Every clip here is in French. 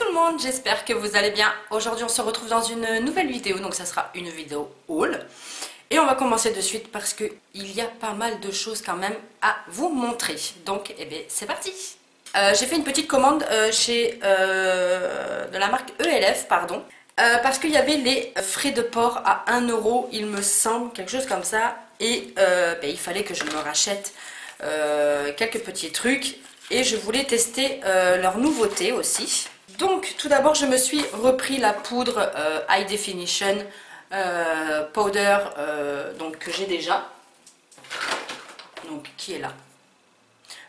le monde, j'espère que vous allez bien. Aujourd'hui on se retrouve dans une nouvelle vidéo, donc ça sera une vidéo haul. Et on va commencer de suite parce qu'il y a pas mal de choses quand même à vous montrer. Donc eh bien c'est parti. J'ai fait une petite commande de la marque ELF, pardon. Parce qu'il y avait les frais de port à 1 euro, il me semble, quelque chose comme ça. Et il fallait que je me rachète quelques petits trucs. Et je voulais tester leur nouveauté aussi. Donc tout d'abord je me suis repris la poudre High Definition Powder donc, que j'ai déjà. Donc qui est là.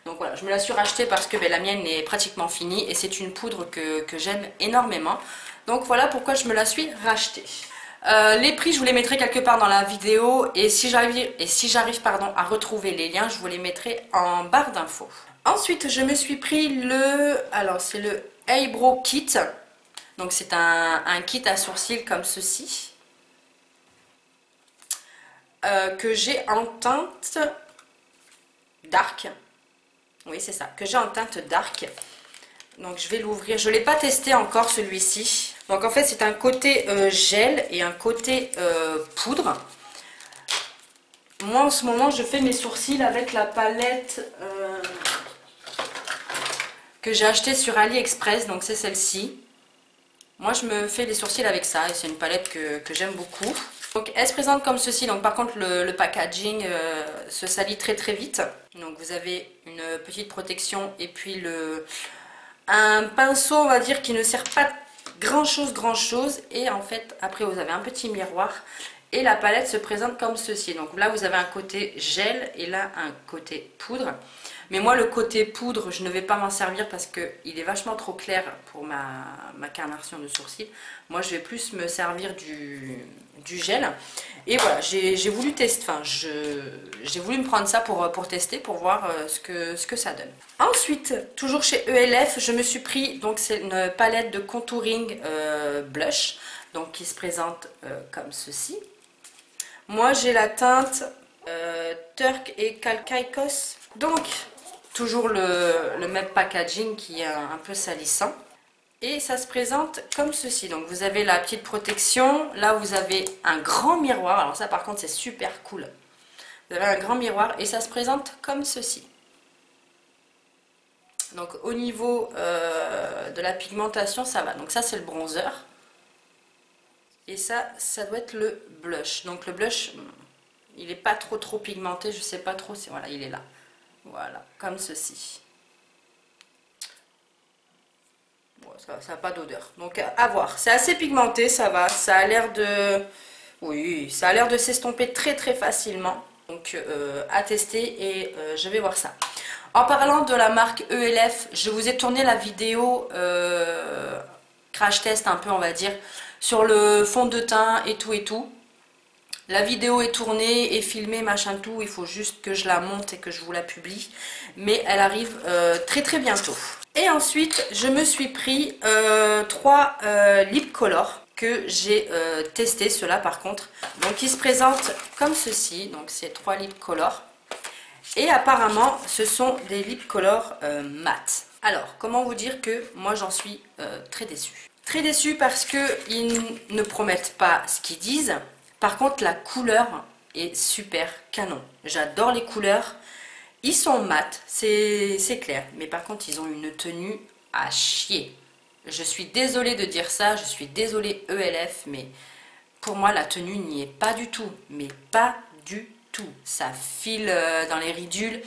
Donc voilà, je me la suis rachetée parce que la mienne est pratiquement finie. Et c'est une poudre que j'aime énormément. Donc voilà pourquoi je me la suis rachetée. Les prix je vous les mettrai quelque part dans la vidéo. Et si j'arrive à retrouver les liens, je vous les mettrai en barre d'infos. Ensuite, je me suis pris c'est le Eyebrow Kit. Donc c'est un kit à sourcils comme ceci. Que j'ai en teinte dark. Oui, c'est ça, que j'ai en teinte dark. Donc je vais l'ouvrir. Je ne l'ai pas testé encore celui-ci. Donc en fait, c'est un côté gel et un côté poudre. Moi en ce moment, je fais mes sourcils avec la palette que j'ai acheté sur AliExpress, donc c'est celle-ci. Moi je me fais les sourcils avec ça et c'est une palette que j'aime beaucoup. Donc elle se présente comme ceci, donc par contre le packaging se salit très très vite. Donc vous avez une petite protection et puis un pinceau on va dire qui ne sert pas grand chose et en fait après vous avez un petit miroir et la palette se présente comme ceci. Donc là vous avez un côté gel et là un côté poudre. Mais moi le côté poudre je ne vais pas m'en servir parce qu'il est vachement trop clair pour ma carnation de sourcils. Moi je vais plus me servir du gel. Et voilà, j'ai voulu tester, j'ai voulu me prendre ça pour tester, pour voir ce que ça donne. Ensuite, toujours chez ELF, je me suis pris, donc c'est une palette de contouring blush, donc qui se présente comme ceci. Moi j'ai la teinte Turk et Caicos. Donc toujours le même packaging qui est un peu salissant. Et ça se présente comme ceci. Donc vous avez la petite protection. Là vous avez un grand miroir. Alors ça par contre c'est super cool. Vous avez un grand miroir et ça se présente comme ceci. Donc au niveau de la pigmentation ça va. Donc ça c'est le bronzer. Et ça doit être le blush. Donc le blush il n'est pas trop pigmenté. Je sais pas trop. Voilà, il est là. Voilà, comme ceci. Bon, ça n'a pas d'odeur. Donc à voir. C'est assez pigmenté, ça va. Ça a l'air de... Oui, ça a l'air de s'estomper très facilement. Donc à tester et je vais voir ça. En parlant de la marque ELF, je vous ai tourné la vidéo crash test un peu on va dire sur le fond de teint et tout. La vidéo est tournée et filmée, machin tout. Il faut juste que je la monte et que je vous la publie. Mais elle arrive très bientôt. Et ensuite, je me suis pris 3 lip color que j'ai testé. Ceux-là par contre. Donc ils se présentent comme ceci. Donc c'est 3 lip color. Et apparemment, ce sont des lip color mat. Alors, comment vous dire que moi j'en suis très déçue. Très déçue parce qu'ils ne promettent pas ce qu'ils disent. Par contre, la couleur est super canon. J'adore les couleurs. Ils sont mat, c'est clair. Mais par contre, ils ont une tenue à chier. Je suis désolée de dire ça. Je suis désolée ELF. Mais pour moi, la tenue n'y est pas du tout. Mais pas du tout. Ça file dans les ridules.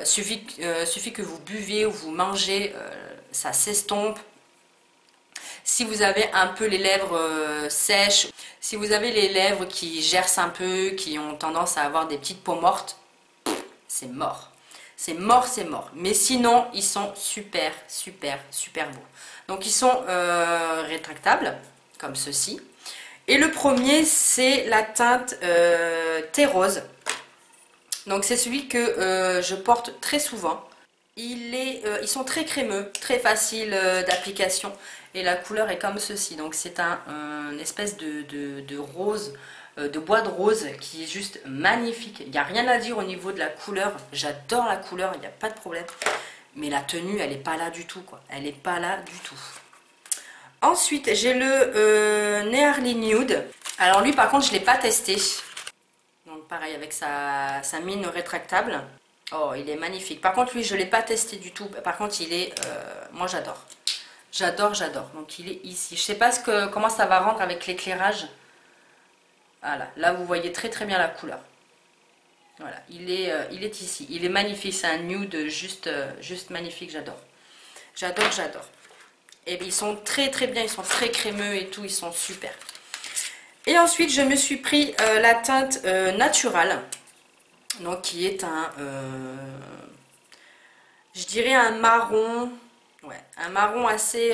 Suffit que vous buvez ou vous mangez. Ça s'estompe. Si vous avez un peu les lèvres sèches, si vous avez les lèvres qui gercent un peu, qui ont tendance à avoir des petites peaux mortes, c'est mort. C'est mort. Mais sinon, ils sont super beaux. Donc ils sont rétractables, comme ceci. Et le premier, c'est la teinte thé rose. Donc c'est celui que je porte très souvent. Ils sont très crémeux, très facile d'application. Et la couleur est comme ceci. Donc c'est une espèce de rose, de bois de rose qui est juste magnifique. Il n'y a rien à dire au niveau de la couleur. J'adore la couleur, il n'y a pas de problème. Mais la tenue, elle n'est pas là du tout, quoi. Elle n'est pas là du tout. Ensuite, j'ai le Nearly Nude. Alors lui, par contre, je ne l'ai pas testé. Donc pareil, avec sa mine rétractable. Oh, il est magnifique. Par contre, lui, je ne l'ai pas testé du tout. Par contre, il est... moi, j'adore. J'adore, j'adore. Donc il est ici. Je ne sais pas comment ça va rendre avec l'éclairage. Voilà, là, vous voyez très très bien la couleur. Voilà, il est ici. Il est magnifique. C'est un nude juste magnifique. J'adore. J'adore, j'adore. Et ils sont très très bien. Ils sont très crémeux et tout. Ils sont super. Et ensuite, je me suis pris la teinte Natural. Donc, qui est je dirais un marron. Ouais, un marron assez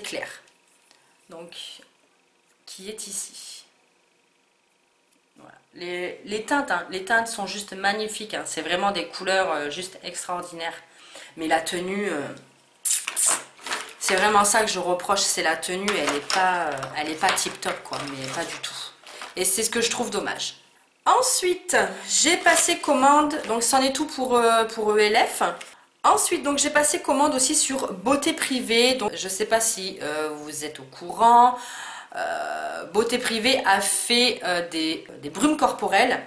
clair. Donc, qui est ici. Les teintes, hein, les teintes sont juste magnifiques, hein. C'est vraiment des couleurs juste extraordinaires. Mais la tenue, c'est vraiment ça que je reproche, c'est la tenue, elle est pas tip top quoi, mais pas du tout. Et c'est ce que je trouve dommage. Ensuite, j'ai passé commande, donc c'en est tout pour ELF. Ensuite, donc j'ai passé commande aussi sur Beauté Privée. Donc je sais pas si vous êtes au courant. Beauté Privée a fait des brumes corporelles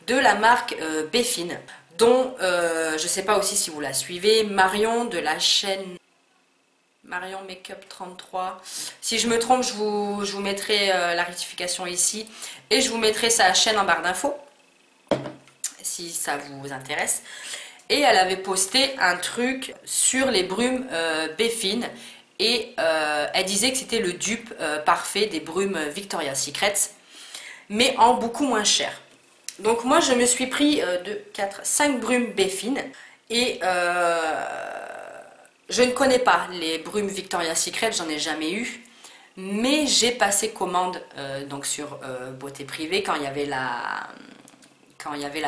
de la marque Beffine, dont je sais pas aussi si vous la suivez, Marion de la chaîne Marion Makeup 33. Si je me trompe, je vous mettrai la rectification ici et je vous mettrai sa chaîne en barre d'infos si ça vous intéresse. Et elle avait posté un truc sur les brumes Beffine. Et elle disait que c'était le dupe parfait des brumes Victoria's Secret, mais en beaucoup moins cher. Donc moi je me suis pris 5 brumes Beffine. Et je ne connais pas les brumes Victoria's Secret, j'en ai jamais eu. Mais j'ai passé commande donc sur Beauté Privée quand il y avait la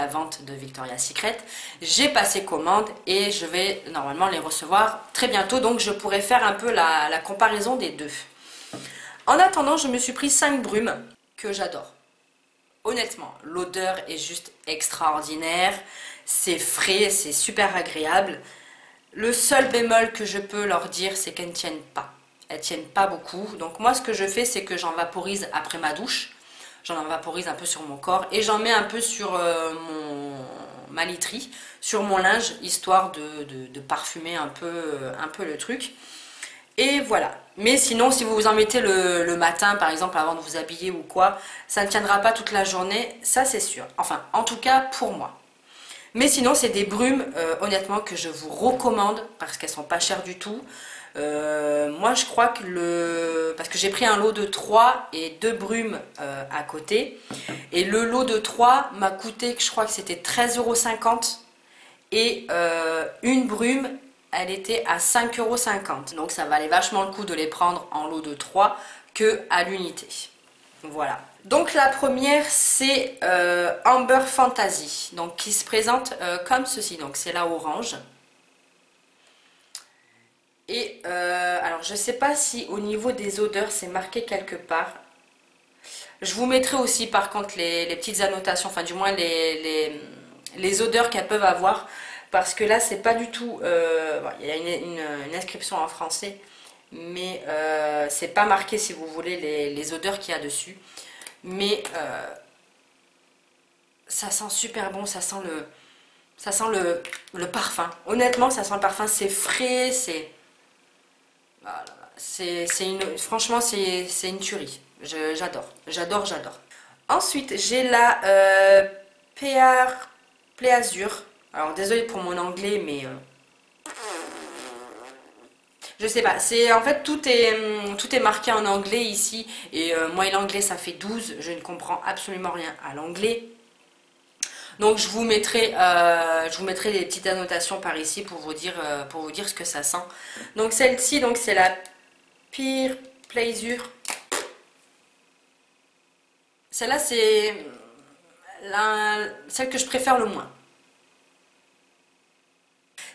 vente de Victoria's Secret. J'ai passé commande et je vais normalement les recevoir très bientôt. Donc je pourrai faire un peu la comparaison des deux. En attendant, je me suis pris 5 brumes que j'adore. Honnêtement, l'odeur est juste extraordinaire. C'est frais, c'est super agréable. Le seul bémol que je peux leur dire, c'est qu'elles ne tiennent pas. Elles ne tiennent pas beaucoup. Donc moi, ce que je fais, c'est que j'en vaporise après ma douche. J'en vaporise un peu sur mon corps et j'en mets un peu sur ma literie, sur mon linge, histoire de parfumer un peu le truc. Et voilà. Mais sinon, si vous vous en mettez le matin, par exemple, avant de vous habiller ou quoi, ça ne tiendra pas toute la journée, ça c'est sûr. Enfin, en tout cas, pour moi. Mais sinon, c'est des brumes, honnêtement, que je vous recommande parce qu'elles sont pas chères du tout. Moi je crois que parce que j'ai pris un lot de 3 et 2 brumes à côté, et le lot de 3 m'a coûté, je crois que c'était 13,50 € et une brume elle était à 5,50 €, donc ça valait vachement le coup de les prendre en lot de 3 que à l'unité. Voilà. Donc la première c'est Amber Fantasy, donc qui se présente comme ceci, donc c'est la orange. Et alors je sais pas si au niveau des odeurs c'est marqué quelque part. Je vous mettrai aussi par contre les petites annotations, enfin du moins les odeurs qu'elles peuvent avoir. Parce que là c'est pas du tout, bon, il y a une inscription en français. Mais c'est pas marqué si vous voulez les odeurs qu'il y a dessus. Mais ça sent super bon, ça sent le parfum. Honnêtement ça sent le parfum, c'est frais, c'est... Voilà. Franchement, c'est une tuerie. J'adore, j'adore, j'adore. Ensuite, j'ai la Pleasure. Alors, désolée pour mon anglais, mais je sais pas. En fait, tout est marqué en anglais ici. Et moi, l'anglais, ça fait 12. Je ne comprends absolument rien à l'anglais. Donc, je vous mettrai des petites annotations par ici pour vous dire ce que ça sent. Donc, celle-ci, donc c'est la Pure Pleasure. Celle-là, c'est celle que je préfère le moins.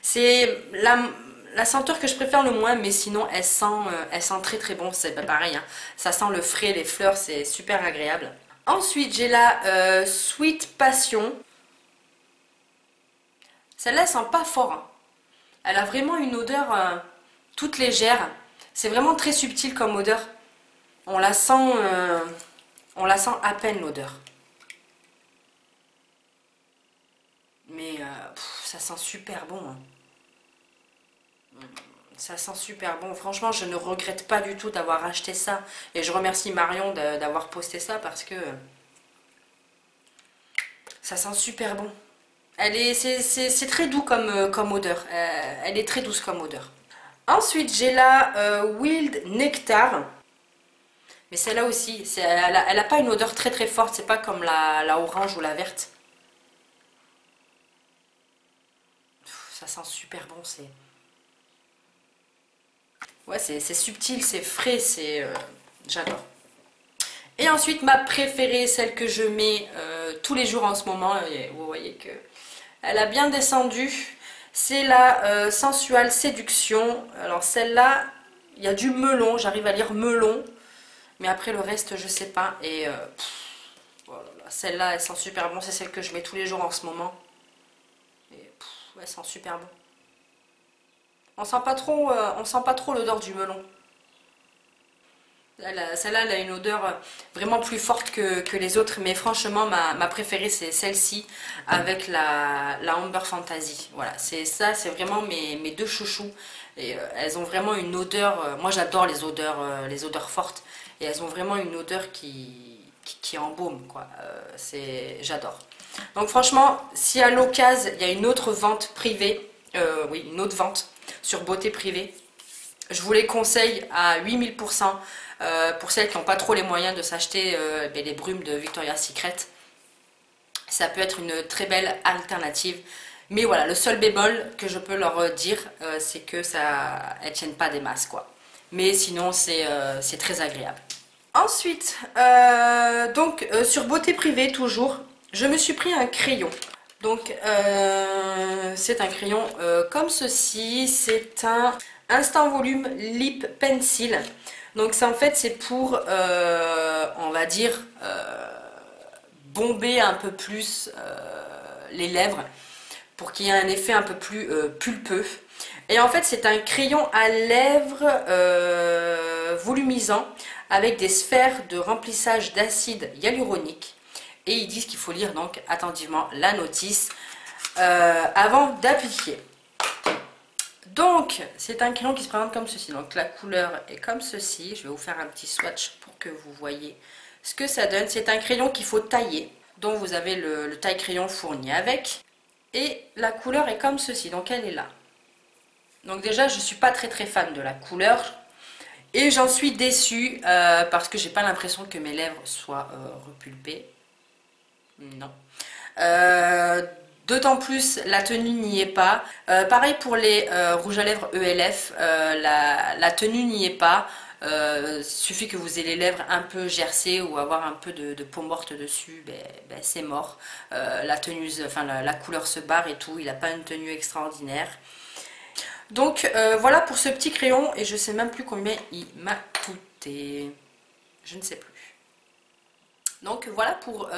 C'est la senteur que je préfère le moins, mais sinon elle sent très très bon. C'est pareil, hein. Ça sent le frais, les fleurs, c'est super agréable. Ensuite, j'ai la Sweet Passion. Celle-là, elle sent pas fort, hein. Elle a vraiment une odeur toute légère. C'est vraiment très subtil comme odeur. On la sent à peine l'odeur. Mais ça sent super bon. Hein. Ça sent super bon. Franchement, je ne regrette pas du tout d'avoir acheté ça. Et je remercie Marion d'avoir posté ça parce que ça sent super bon. C'est très doux comme odeur. Elle est très douce comme odeur. Ensuite, j'ai la Wild Nectar. Mais celle-là aussi, elle a pas une odeur très très forte. C'est pas comme la orange ou la verte. Ça sent super bon. Ouais, c'est subtil, c'est frais, j'adore. Et ensuite, ma préférée, celle que je mets tous les jours en ce moment, et vous voyez que elle a bien descendu, c'est la Sensual Séduction. Alors celle-là, il y a du melon, j'arrive à lire melon, mais après le reste, je sais pas. Et voilà, celle-là, elle sent super bon, c'est celle que je mets tous les jours en ce moment. Et elle sent super bon. On sent pas trop l'odeur du melon. Celle-là, elle a une odeur vraiment plus forte que les autres, mais franchement, ma préférée, c'est celle-ci avec la Amber Fantasy. Voilà, c'est vraiment mes deux chouchous. Et elles ont vraiment une odeur. Moi, j'adore les odeurs fortes. Et elles ont vraiment une odeur qui embaume, quoi. J'adore. Donc, franchement, si à l'occasion, il y a une autre vente privée, oui, une autre vente sur Beauté Privée, je vous les conseille à 8000%. Pour celles qui n'ont pas trop les moyens de s'acheter les brumes de Victoria's Secret, ça peut être une très belle alternative. Mais voilà, le seul bémol que je peux leur dire, c'est que elles ne tiennent pas des masses, quoi. Mais sinon, c'est très agréable. Ensuite, sur Beauté Privée, toujours, je me suis pris un crayon. Donc, c'est un crayon comme ceci. C'est un Instant Volume Lip Pencil. Donc ça en fait c'est pour, on va dire, bomber un peu plus les lèvres pour qu'il y ait un effet un peu plus pulpeux. Et en fait c'est un crayon à lèvres volumisant avec des sphères de remplissage d'acide hyaluronique. Et ils disent qu'il faut lire donc attentivement la notice avant d'appliquer. Donc, c'est un crayon qui se présente comme ceci. Donc, la couleur est comme ceci. Je vais vous faire un petit swatch pour que vous voyez ce que ça donne. C'est un crayon qu'il faut tailler. Donc, vous avez le taille-crayon fourni avec. Et la couleur est comme ceci. Donc, elle est là. Donc, déjà, je ne suis pas très très fan de la couleur. Et j'en suis déçue parce que j'ai pas l'impression que mes lèvres soient repulpées. Non. D'autant plus, la tenue n'y est pas. Pareil pour les rouges à lèvres ELF, la tenue n'y est pas. Suffit que vous ayez les lèvres un peu gercées ou avoir un peu de peau morte dessus, c'est mort. La couleur se barre et tout, il n'a pas une tenue extraordinaire. Donc voilà pour ce petit crayon et je sais même plus combien il m'a coûté. Je ne sais plus. Donc voilà pour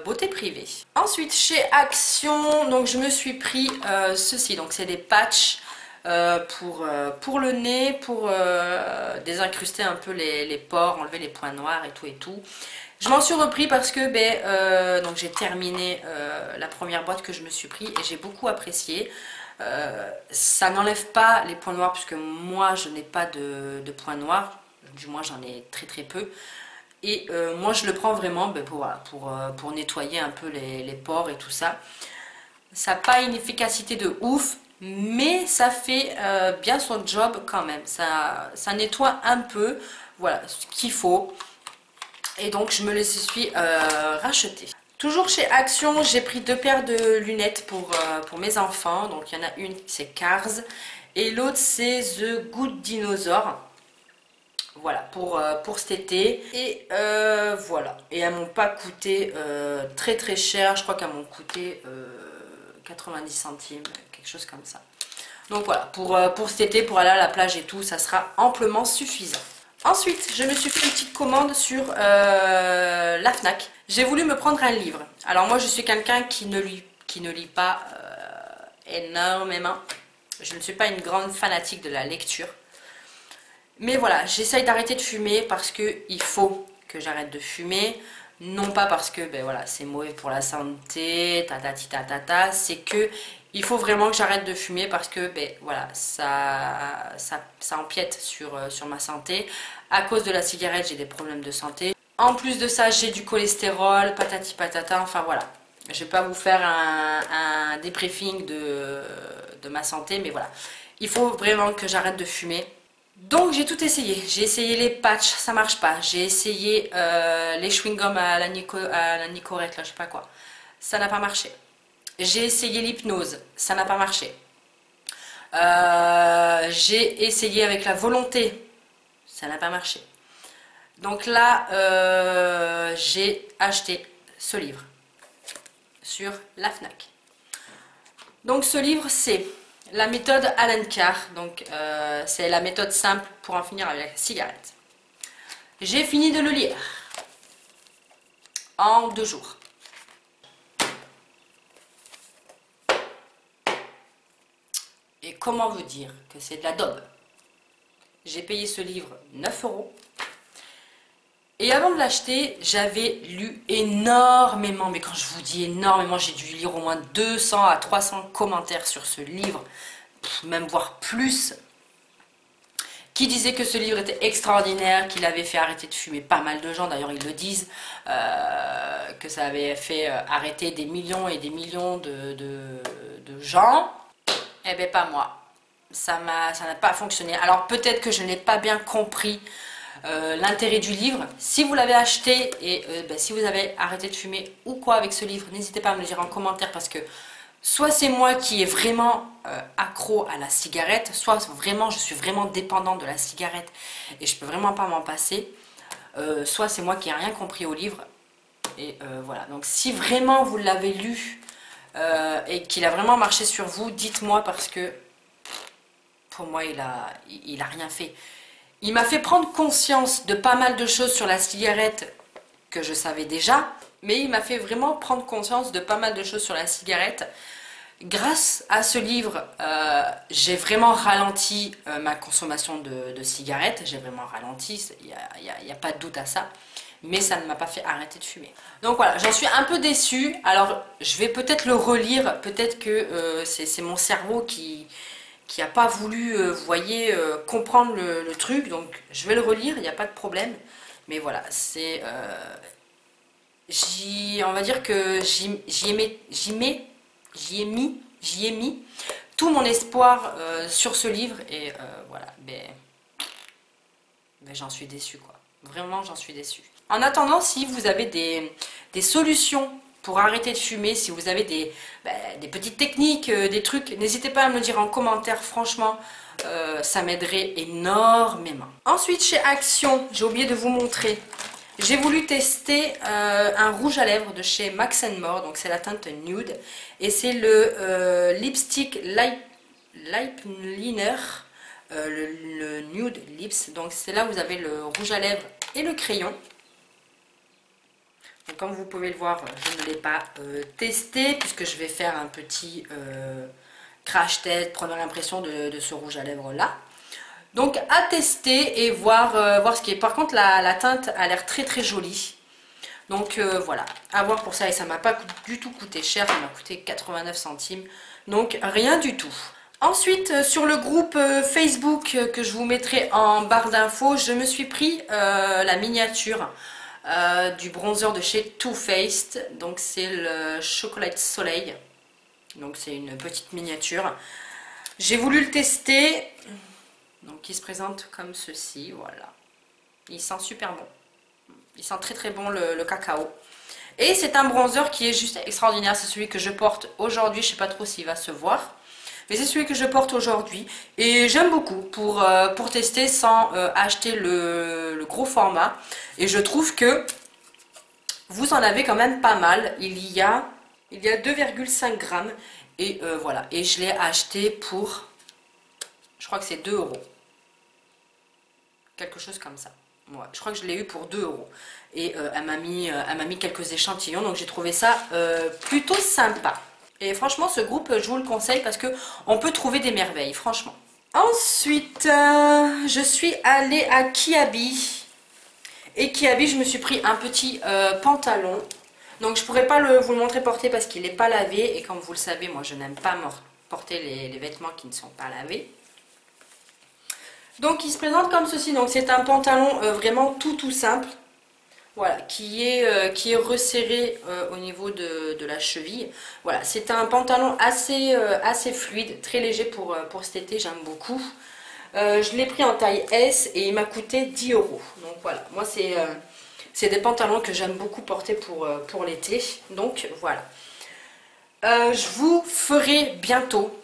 Beauté Privée. Ensuite chez Action, donc je me suis pris ceci. Donc c'est des patchs pour le nez, pour désincruster un peu les pores, enlever les points noirs et tout et tout. Je m'en suis repris parce que donc j'ai terminé la première boîte que je me suis pris et j'ai beaucoup apprécié. Ça n'enlève pas les points noirs puisque moi je n'ai pas de points noirs, du moins j'en ai très très peu. Et moi je le prends vraiment pour nettoyer un peu les pores et tout ça. Ça n'a pas une efficacité de ouf, mais ça fait bien son job quand même. Ça nettoie un peu, voilà ce qu'il faut. Et donc je me les suis rachetées. Toujours chez Action, j'ai pris 2 paires de lunettes pour mes enfants. Donc il y en a une, c'est Cars, et l'autre c'est The Good Dinosaur. Voilà, pour cet été. Et voilà. Et elles m'ont pas coûté très très cher. Je crois qu'elles m'ont coûté 90 centimes, quelque chose comme ça. Donc voilà, pour cet été, pour aller à la plage et tout, ça sera amplement suffisant. Ensuite, je me suis fait une petite commande sur la Fnac. J'ai voulu me prendre un livre. Alors moi, je suis quelqu'un qui ne lit pas énormément. Je ne suis pas une grande fanatique de la lecture. Mais voilà, j'essaye d'arrêter de fumer parce que il faut que j'arrête de fumer. Non pas parce que ben voilà, c'est mauvais pour la santé, c'est que il faut vraiment que j'arrête de fumer parce que ben voilà, ça empiète sur ma santé. À cause de la cigarette, j'ai des problèmes de santé. En plus de ça, j'ai du cholestérol, patati patata, enfin voilà. Je vais pas vous faire un débriefing de ma santé, mais voilà. Il faut vraiment que j'arrête de fumer. Donc j'ai tout essayé. J'ai essayé les patchs, ça marche pas. J'ai essayé les chewing-gums à la Nicorette, là, je sais pas quoi. Ça n'a pas marché. J'ai essayé l'hypnose, ça n'a pas marché. J'ai essayé avec la volonté, ça n'a pas marché. Donc là, j'ai acheté ce livre sur la Fnac. Donc ce livre, c'est la méthode Allen Carr. Donc c'est la méthode simple pour en finir avec la cigarette. J'ai fini de le lire en 2 jours. Et comment vous dire que c'est de la daube? J'ai payé ce livre 9 €. Et avant de l'acheter, j'avais lu énormément, mais quand je vous dis énormément, j'ai dû lire au moins 200 à 300 commentaires sur ce livre, même voire plus, qui disaient que ce livre était extraordinaire, qu'il avait fait arrêter de fumer pas mal de gens, d'ailleurs ils le disent, que ça avait fait arrêter des millions et des millions de gens. Eh bien pas moi, ça n'a pas fonctionné. Alors peut-être que je n'ai pas bien compris l'intérêt du livre. Si vous l'avez acheté et si vous avez arrêté de fumer ou quoi avec ce livre, n'hésitez pas à me le dire en commentaire parce que soit c'est moi qui est vraiment accro à la cigarette, soit vraiment je suis vraiment dépendant de la cigarette et je peux vraiment pas m'en passer, soit c'est moi qui n'ai rien compris au livre. Et voilà, donc si vraiment vous l'avez lu et qu'il a vraiment marché sur vous, dites-moi parce que pour moi il a rien fait. Il m'a fait prendre conscience de pas mal de choses sur la cigarette que je savais déjà, mais il m'a fait vraiment prendre conscience de pas mal de choses sur la cigarette. Grâce à ce livre, j'ai vraiment ralenti ma consommation de cigarettes, j'ai vraiment ralenti, il n'y a pas de doute à ça, mais ça ne m'a pas fait arrêter de fumer. Donc voilà, j'en suis un peu déçue, alors je vais peut-être le relire, peut-être que c'est mon cerveau qui n'a pas voulu, vous voyez, comprendre le truc, donc je vais le relire, il n'y a pas de problème, mais voilà, c'est, on va dire que j'y ai mis tout mon espoir sur ce livre, et voilà, j'en suis déçue, quoi, vraiment j'en suis déçue. En attendant, si vous avez des solutions pour arrêter de fumer, si vous avez des petites techniques, des trucs, n'hésitez pas à me le dire en commentaire, franchement, ça m'aiderait énormément. Ensuite, chez Action, j'ai oublié de vous montrer, j'ai voulu tester un rouge à lèvres de chez Max & More, donc c'est la teinte Nude, et c'est le lipstick Lip Liner, le Nude Lips, donc c'est là où vous avez le rouge à lèvres et le crayon. Donc, comme vous pouvez le voir, je ne l'ai pas testé puisque je vais faire un petit crash test, première impression de ce rouge à lèvres là. Donc à tester et voir ce qui est. Par contre la teinte a l'air très très jolie. Donc voilà, à voir pour ça, et ça m'a pas du tout coûté cher, ça m'a coûté 89 centimes. Donc rien du tout. Ensuite, sur le groupe Facebook que je vous mettrai en barre d'infos, je me suis pris la miniature du bronzer de chez Too Faced, donc c'est le Chocolat Soleil, donc c'est une petite miniature. J'ai voulu le tester, donc il se présente comme ceci, voilà. Il sent super bon, il sent très très bon le cacao. Et c'est un bronzer qui est juste extraordinaire, c'est celui que je porte aujourd'hui, je sais pas trop s'il va se voir. Mais c'est celui que je porte aujourd'hui et j'aime beaucoup pour tester sans acheter le gros format. Et je trouve que vous en avez quand même pas mal. Il y a 2,5 grammes et voilà. Et je l'ai acheté pour, je crois que c'est 2 €. Quelque chose comme ça. Ouais, je crois que je l'ai eu pour 2 €. Et elle m'a mis quelques échantillons, donc j'ai trouvé ça plutôt sympa. Et franchement, ce groupe, je vous le conseille parce qu'on peut trouver des merveilles, franchement. Ensuite, je suis allée à Kiabi. Et Kiabi, je me suis pris un petit pantalon. Donc je pourrais pas vous le montrer porté parce qu'il n'est pas lavé. Et comme vous le savez, moi je n'aime pas porter les vêtements qui ne sont pas lavés. Donc il se présente comme ceci. Donc c'est un pantalon vraiment tout simple. Voilà, qui est resserré au niveau de la cheville. Voilà, c'est un pantalon assez fluide, très léger pour cet été, j'aime beaucoup. Je l'ai pris en taille S et il m'a coûté 10 €. Donc voilà, moi c'est des pantalons que j'aime beaucoup porter pour l'été. Donc voilà. Je vous ferai bientôt,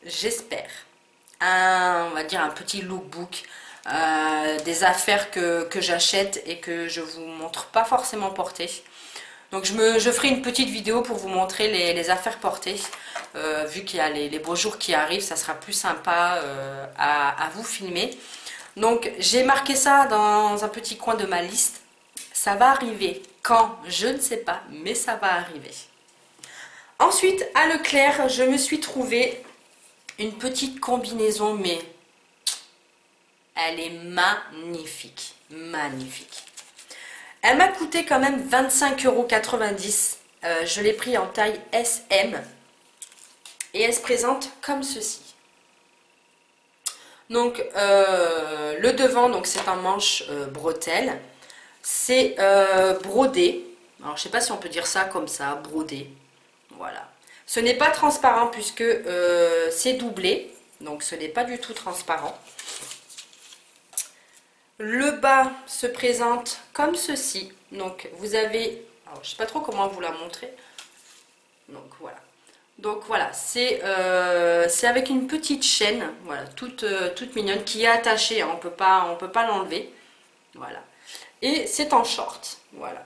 j'espère, on va dire un petit lookbook. Des affaires que j'achète et que je vous montre pas forcément porter. Donc je ferai une petite vidéo pour vous montrer les affaires portées. Vu qu'il y a les beaux jours qui arrivent, ça sera plus sympa à vous filmer. Donc j'ai marqué ça dans un petit coin de ma liste. Ça va arriver quand? Je ne sais pas, mais ça va arriver. Ensuite, à Leclerc, je me suis trouvé une petite combinaison, mais elle est magnifique, magnifique. Elle m'a coûté quand même 25,90 €. Je l'ai pris en taille SM. Et elle se présente comme ceci. Donc, le devant, donc c'est un manche bretelle. C'est brodé. Alors, je ne sais pas si on peut dire ça comme ça, brodé. Voilà. Ce n'est pas transparent puisque c'est doublé. Donc, ce n'est pas du tout transparent. Le bas se présente comme ceci. Donc vous avez, alors, je ne sais pas trop comment vous la montrer. Donc voilà. Donc voilà, c'est avec une petite chaîne, voilà, toute mignonne qui est attachée. Hein, on peut pas l'enlever. Voilà. Et c'est en short. Voilà.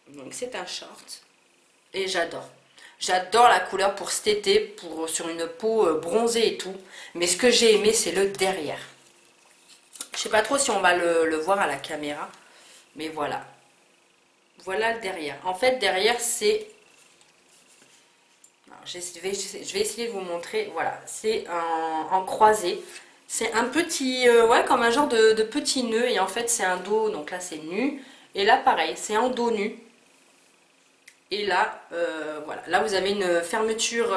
Donc c'est un short. Et j'adore. J'adore la couleur pour cet été, sur une peau bronzée et tout. Mais ce que j'ai aimé, c'est le derrière. Je sais pas trop si on va le voir à la caméra, mais voilà. Voilà le derrière. En fait, derrière, c'est... Je vais essayer de vous montrer. Voilà, c'est en croisé. C'est un petit... ouais, comme un genre de petit nœud. Et en fait, c'est un dos. Donc là, c'est nu. Et là, pareil, c'est un dos nu. Et là, voilà. Là, vous avez une fermeture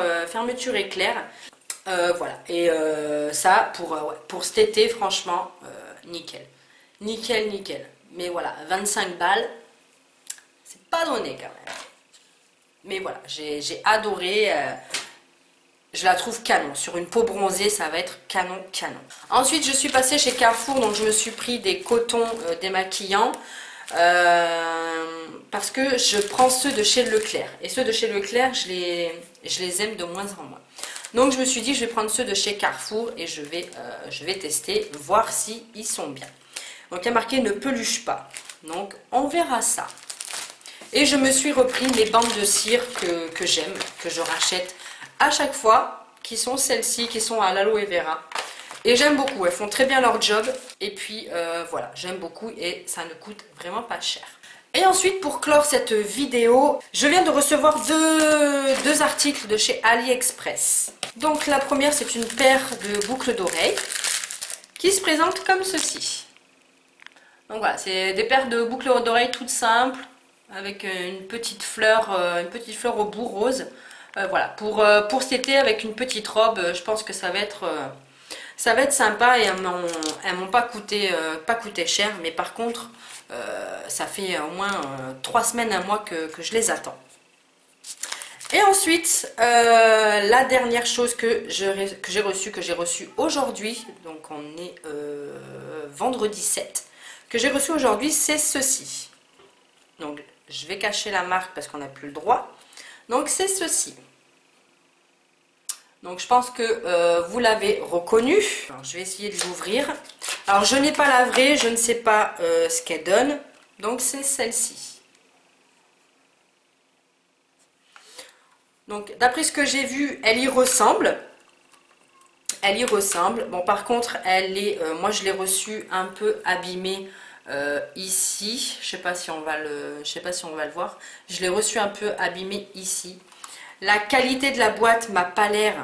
éclair. Voilà. Et ça, pour cet été, franchement... nickel, nickel, nickel. Mais voilà, 25 balles, c'est pas donné quand même. Mais voilà, j'ai adoré. Je la trouve canon. Sur une peau bronzée, ça va être canon, canon. Ensuite, je suis passée chez Carrefour, donc je me suis pris des cotons démaquillants. Parce que je prends ceux de chez Leclerc. Et ceux de chez Leclerc, je les aime de moins en moins. Donc je me suis dit, je vais prendre ceux de chez Carrefour et je vais tester, voir si ils sont bien. Donc il y a marqué ne peluche pas. Donc on verra ça. Et je me suis repris mes bandes de cire que j'aime, que je rachète à chaque fois, qui sont celles-ci, qui sont à l'aloe vera. Et j'aime beaucoup, elles font très bien leur job. Et puis voilà, j'aime beaucoup et ça ne coûte vraiment pas cher. Et ensuite, pour clore cette vidéo, je viens de recevoir deux articles de chez AliExpress. Donc la première, c'est une paire de boucles d'oreilles qui se présente comme ceci. Donc voilà, c'est des paires de boucles d'oreilles toutes simples avec une petite fleur au bout rose. Voilà, pour cet été avec une petite robe, je pense que ça va être sympa et elles m'ont pas coûté cher, mais par contre ça fait au moins 3 semaines, un mois que je les attends. Et ensuite, la dernière chose que j'ai reçue aujourd'hui, donc on est vendredi 7, que j'ai reçu aujourd'hui, c'est ceci. Donc je vais cacher la marque parce qu'on n'a plus le droit. Donc c'est ceci. Donc je pense que vous l'avez reconnu. Alors, je vais essayer de l'ouvrir. Alors je n'ai pas la vraie, je ne sais pas ce qu'elle donne. Donc c'est celle-ci. Donc d'après ce que j'ai vu, elle y ressemble. Elle y ressemble. Bon par contre, moi je l'ai reçue un peu abîmée ici. Je sais pas si on va le voir. Je l'ai reçue un peu abîmée ici. La qualité de la boîte m'a pas l'air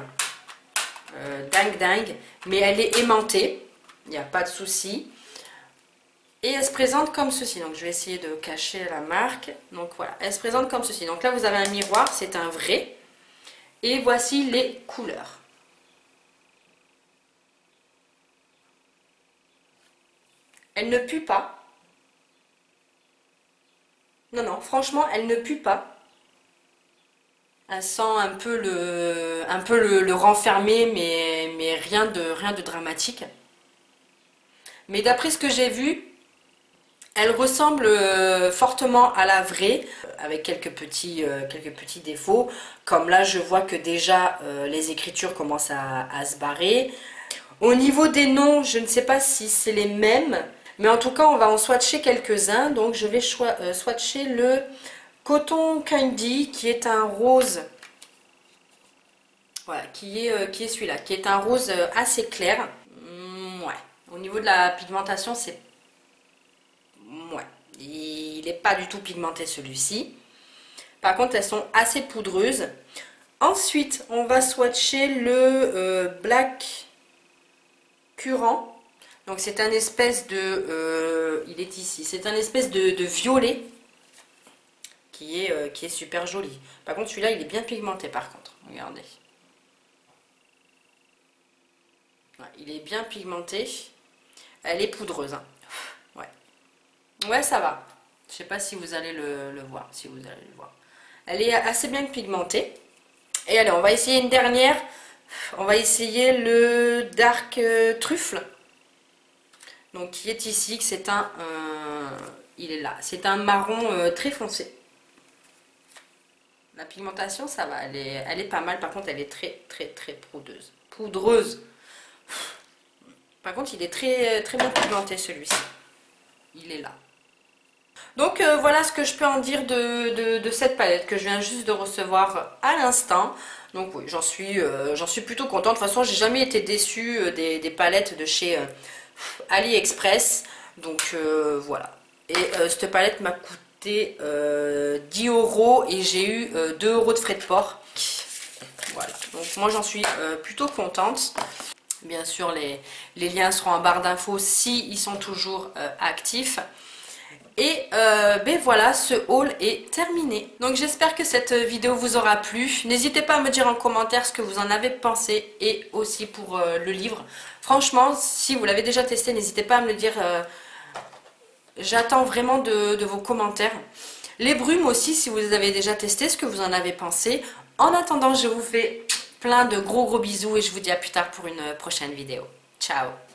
dingue, mais elle est aimantée, il n'y a pas de souci. Et elle se présente comme ceci, donc je vais essayer de cacher la marque. Donc voilà, elle se présente comme ceci. Donc là vous avez un miroir, c'est un vrai. Et voici les couleurs. Elle ne pue pas. Non, non, franchement, elle ne pue pas. Elle sent un peu le renfermer, mais rien de dramatique. Mais d'après ce que j'ai vu, elle ressemble fortement à la vraie, avec quelques petits défauts. Comme là, je vois que déjà, les écritures commencent à se barrer. Au niveau des noms, je ne sais pas si c'est les mêmes. Mais en tout cas, on va en swatcher quelques-uns. Donc, je vais swatcher le Cotton Candy, qui est un rose. Voilà, qui est celui-là, qui est un rose assez clair. Ouais. Au niveau de la pigmentation, c'est... Ouais. Il n'est pas du tout pigmenté, celui-ci. Par contre, elles sont assez poudreuses. Ensuite, on va swatcher le Black Currant. Donc c'est un espèce de... il est ici. C'est un espèce de violet qui est super joli. Par contre, celui-là, il est bien pigmenté par contre. Regardez. Ouais, il est bien pigmenté. Elle est poudreuse. Hein. Ouais. Ouais, ça va. Je sais pas si vous allez le voir. Si vous allez le voir. Elle est assez bien pigmentée. Et allez, on va essayer une dernière. On va essayer le Dark Truffle. Donc qui est ici, c'est un... il est là. C'est un marron très foncé. La pigmentation, ça va. Elle est pas mal. Par contre, elle est très poudreuse. Poudreuse. Par contre, il est très bien pigmenté, celui-ci. Il est là. Donc voilà ce que je peux en dire de cette palette que je viens juste de recevoir à l'instant. Donc oui, j'en suis plutôt contente. De toute façon, j'ai jamais été déçue des palettes de chez AliExpress. Donc voilà. Et cette palette m'a coûté 10 € et j'ai eu 2 € de frais de port. Voilà. Donc moi j'en suis plutôt contente. Bien sûr, les liens seront en barre d'infos si ils sont toujours actifs. Et ben voilà, ce haul est terminé. Donc j'espère que cette vidéo vous aura plu. N'hésitez pas à me dire en commentaire ce que vous en avez pensé et aussi pour le livre. Franchement, si vous l'avez déjà testé, n'hésitez pas à me le dire. J'attends vraiment de vos commentaires. Les brumes aussi, si vous les avez déjà testé, ce que vous en avez pensé. En attendant, je vous fais plein de gros bisous et je vous dis à plus tard pour une prochaine vidéo. Ciao!